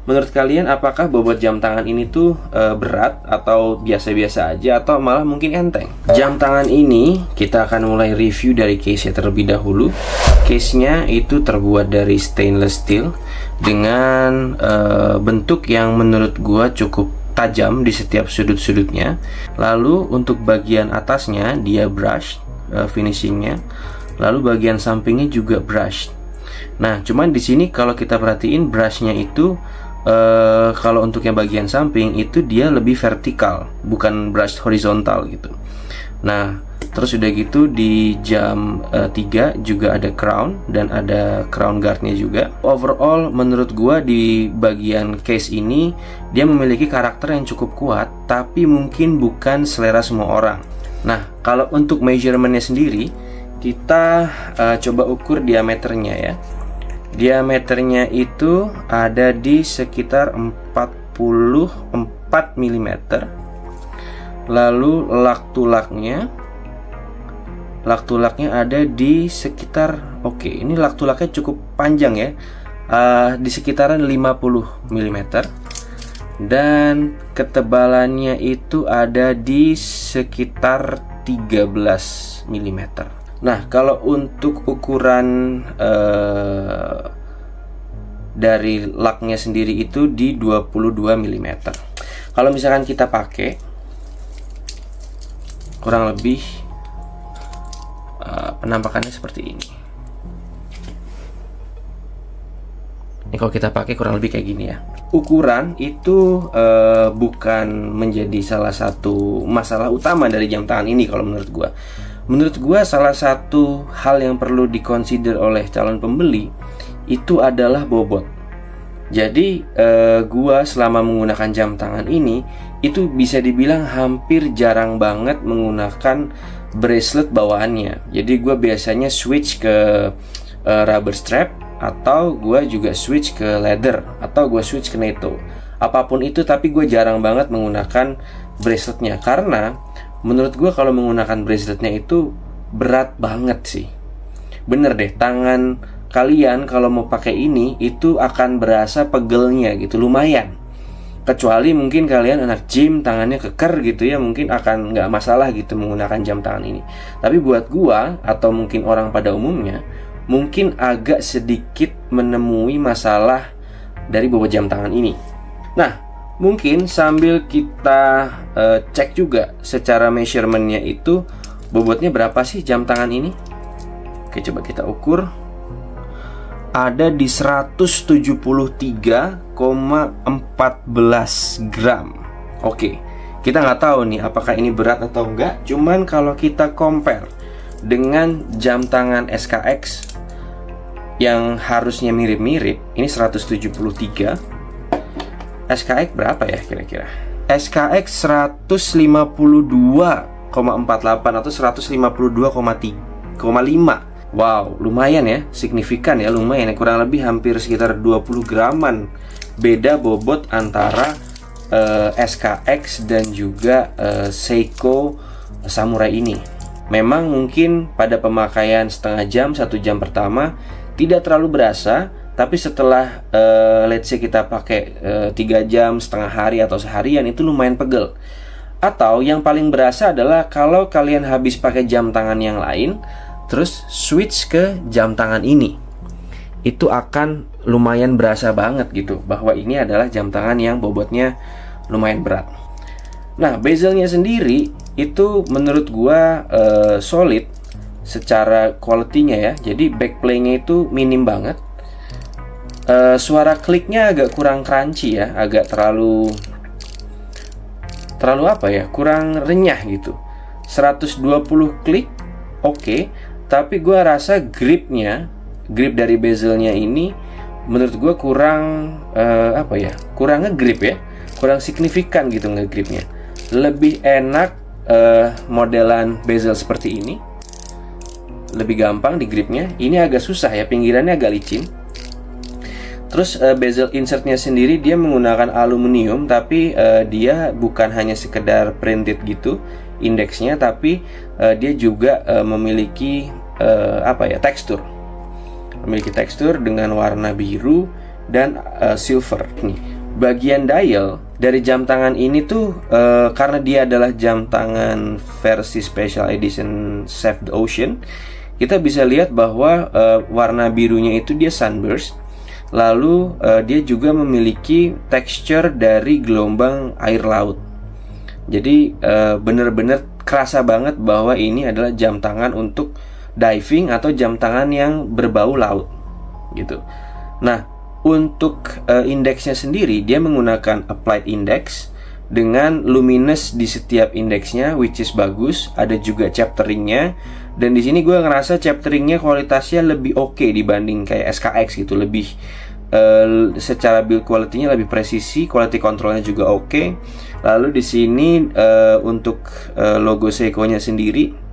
menurut kalian apakah bobot jam tangan ini tuh berat atau biasa-biasa aja atau malah mungkin enteng? Jam tangan ini kita akan mulai review dari case-nya terlebih dahulu. Case-nya itu terbuat dari stainless steel dengan bentuk yang menurut gua cukup tajam di setiap sudut-sudutnya. Lalu untuk bagian atasnya dia brush finishingnya, lalu bagian sampingnya juga brush. Nah, cuman di sini kalau kita perhatiin brushnya itu kalau untuk yang bagian samping itu dia lebih vertikal, bukan brush horizontal gitu. Nah, terus udah gitu di jam 3 juga ada crown dan ada crown guardnya juga. Overall menurut gua di bagian case ini dia memiliki karakter yang cukup kuat, tapi mungkin bukan selera semua orang. Nah, kalau untuk measurementnya sendiri kita coba ukur diameternya ya. Diameternya itu ada di sekitar 44 mm. Lalu lak-tulaknya ada di sekitar, oke, ini lak-tulaknya cukup panjang ya, di sekitaran 50 mm. Dan ketebalannya itu ada di sekitar 13 mm. Nah, kalau untuk ukuran dari laknya sendiri itu di 22 mm. Kalau misalkan kita pakai kurang lebih penampakannya seperti ini. Ini kalau kita pakai kurang lebih kayak gini ya. Ukuran itu bukan menjadi salah satu masalah utama dari jam tangan ini kalau menurut gua. Menurut gua salah satu hal yang perlu dikonsider oleh calon pembeli itu adalah bobot. Jadi gua selama menggunakan jam tangan ini itu bisa dibilang hampir jarang banget menggunakan bracelet bawaannya. Jadi gua biasanya switch ke rubber strap, atau gua juga switch ke leather, atau gua switch ke NATO. Apapun itu, tapi gue jarang banget menggunakan braceletnya karena menurut gue kalau menggunakan braceletnya itu berat banget sih. Bener deh, tangan kalian kalau mau pakai ini itu akan berasa pegelnya gitu, lumayan. Kecuali mungkin kalian anak gym, tangannya keker gitu ya, mungkin akan nggak masalah gitu menggunakan jam tangan ini. Tapi buat gua atau mungkin orang pada umumnya, mungkin agak sedikit menemui masalah dari bobot jam tangan ini. Nah, mungkin sambil kita cek juga secara measurementnya itu bobotnya berapa sih jam tangan ini. Oke, coba kita ukur. Ada di 173,14 gram. Oke, kita nggak tahu nih apakah ini berat atau enggak. Cuman kalau kita compare dengan jam tangan SKX yang harusnya mirip-mirip, ini 173. SKX berapa ya kira-kira? SKX 152,48 atau 152,5. Wow, lumayan ya, signifikan ya, lumayan ya, kurang lebih hampir sekitar 20 graman beda bobot antara SKX dan juga Seiko Samurai ini. Memang mungkin pada pemakaian setengah jam, 1 jam pertama tidak terlalu berasa, tapi setelah let's say kita pakai 3 jam, setengah hari atau seharian itu lumayan pegel. Atau yang paling berasa adalah kalau kalian habis pakai jam tangan yang lain terus switch ke jam tangan ini, itu akan lumayan berasa banget gitu bahwa ini adalah jam tangan yang bobotnya lumayan berat. Nah, bezelnya sendiri itu menurut gua solid secara quality-nya ya. Jadi backplay-nya itu minim banget. Suara kliknya agak kurang crunchy ya, agak terlalu apa ya, kurang renyah gitu. 120 klik oke, tapi gue rasa grip dari bezelnya ini menurut gue kurang apa ya, kurang ngegrip ya, kurang signifikan gitu ngegripnya. Lebih enak modelan bezel seperti ini, lebih gampang di gripnya. Ini agak susah ya, pinggirannya agak licin. Terus bezel insertnya sendiri dia menggunakan aluminium, tapi dia bukan hanya sekedar printed gitu indeksnya, tapi dia juga memiliki apa ya, tekstur dengan warna biru dan silver. Nih, bagian dial dari jam tangan ini tuh karena dia adalah jam tangan versi special edition Save the Ocean, kita bisa lihat bahwa warna birunya itu dia sunburst. Lalu dia juga memiliki texture dari gelombang air laut. Jadi bener-bener kerasa banget bahwa ini adalah jam tangan untuk diving atau jam tangan yang berbau laut gitu. Nah, untuk indeksnya sendiri dia menggunakan applied index dengan luminous di setiap indeksnya, which is bagus. Ada juga chapteringnya, dan di sini gue ngerasa chapteringnya kualitasnya lebih oke dibanding kayak SKX gitu. Lebih secara build quality-nya lebih presisi, quality controlnya juga oke. Lalu di sini untuk logo Seiko-nya sendiri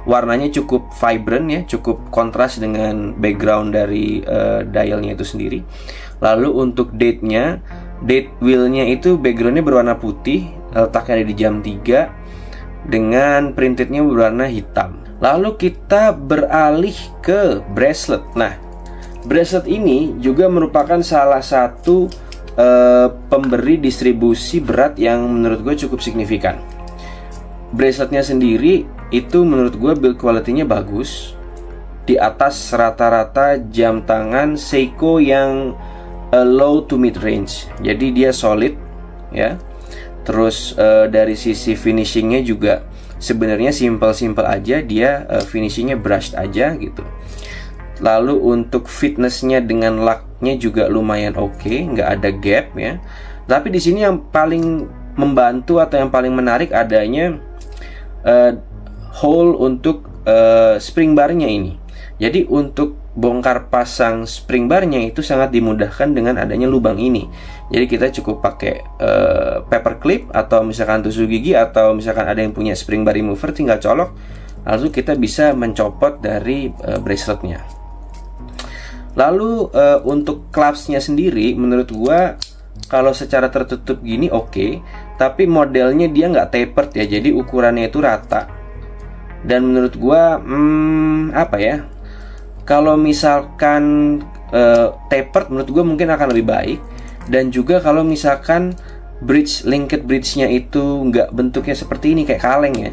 warnanya cukup vibrant ya, cukup kontras dengan background dari dialnya itu sendiri. Lalu untuk date-nya, date wheel-nya itu backgroundnya berwarna putih, letaknya ada di jam 3 dengan printednya berwarna hitam. Lalu kita beralih ke bracelet. Nah, bracelet ini juga merupakan salah satu pemberi distribusi berat yang menurut gue cukup signifikan. Braceletnya sendiri itu menurut gue build quality-nya bagus, di atas rata-rata jam tangan Seiko yang low to mid range. Jadi dia solid ya. Terus dari sisi finishingnya juga sebenarnya simple aja, dia finishingnya brushed aja gitu. Lalu untuk fitnessnya dengan locknya juga lumayan oke, nggak ada gap ya. Tapi di sini yang paling membantu atau yang paling menarik adanya hole untuk spring barnya ini. Jadi untuk bongkar pasang spring barnya itu sangat dimudahkan dengan adanya lubang ini. Jadi kita cukup pakai paper clip atau misalkan tusuk gigi, atau misalkan ada yang punya spring bar remover, tinggal colok, lalu kita bisa mencopot dari braceletnya. Lalu untuk clasp-nya sendiri menurut gua kalau secara tertutup gini oke, tapi modelnya dia nggak tapered ya, jadi ukurannya itu rata. Dan menurut gua apa ya, kalau misalkan tapered menurut gua mungkin akan lebih baik. Dan juga kalau misalkan linked bridge-nya itu nggak bentuknya seperti ini kayak kaleng ya,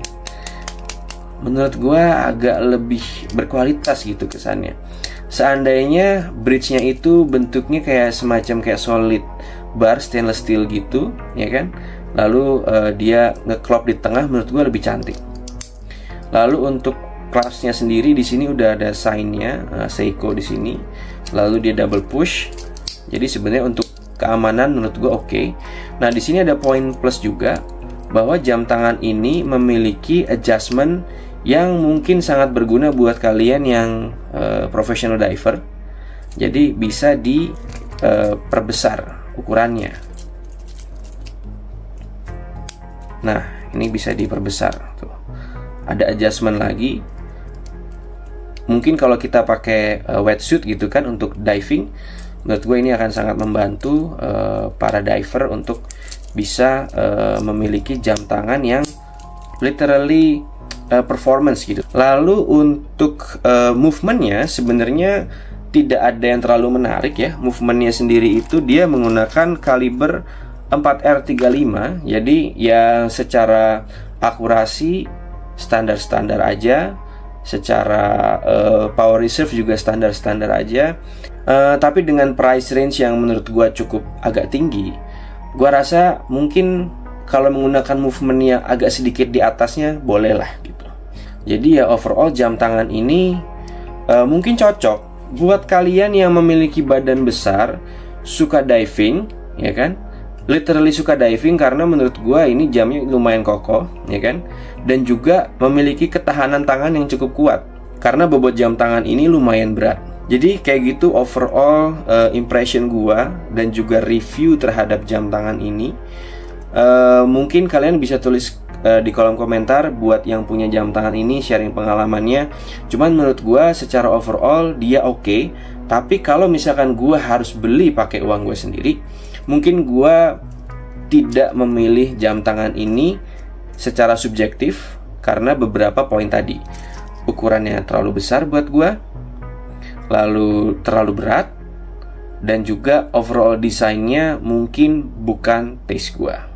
menurut gua agak lebih berkualitas gitu kesannya. Seandainya bridge-nya itu bentuknya kayak semacam kayak solid bar stainless steel gitu, ya kan? Lalu dia ngeklop di tengah, menurut gue lebih cantik. Lalu untuk clasp-nya sendiri di sini udah ada sign-nya Seiko di sini. Lalu dia double push. Jadi sebenarnya untuk keamanan menurut gue oke. Nah, di sini ada poin plus juga bahwa jam tangan ini memiliki adjustment yang mungkin sangat berguna buat kalian yang professional diver. Jadi bisa diperbesar ukurannya. Nah, ini bisa diperbesar tuh. Ada adjustment lagi. Mungkin kalau kita pakai wetsuit gitu kan untuk diving, menurut gue ini akan sangat membantu para diver untuk bisa memiliki jam tangan yang literally performance gitu. Lalu untuk movementnya sebenarnya tidak ada yang terlalu menarik ya. Movementnya sendiri itu dia menggunakan kaliber 4R35. Jadi ya secara akurasi standar-standar aja, secara power reserve juga standar-standar aja. Tapi dengan price range yang menurut gua cukup agak tinggi, gua rasa mungkin kalau menggunakan movement yang agak sedikit di atasnya bolehlah gitu. Jadi ya overall jam tangan ini mungkin cocok buat kalian yang memiliki badan besar, suka diving, ya kan? Literally suka diving, karena menurut gua ini jamnya lumayan kokoh, ya kan? Dan juga memiliki ketahanan tangan yang cukup kuat, karena bobot jam tangan ini lumayan berat. Jadi kayak gitu overall impression gua dan juga review terhadap jam tangan ini. Mungkin kalian bisa tulis di kolom komentar buat yang punya jam tangan ini, sharing pengalamannya. Cuman menurut gua secara overall dia oke. Tapi kalau misalkan gua harus beli pakai uang gua sendiri, mungkin gua tidak memilih jam tangan ini secara subjektif karena beberapa poin tadi. Ukurannya terlalu besar buat gua, lalu terlalu berat, dan juga overall desainnya mungkin bukan taste gue.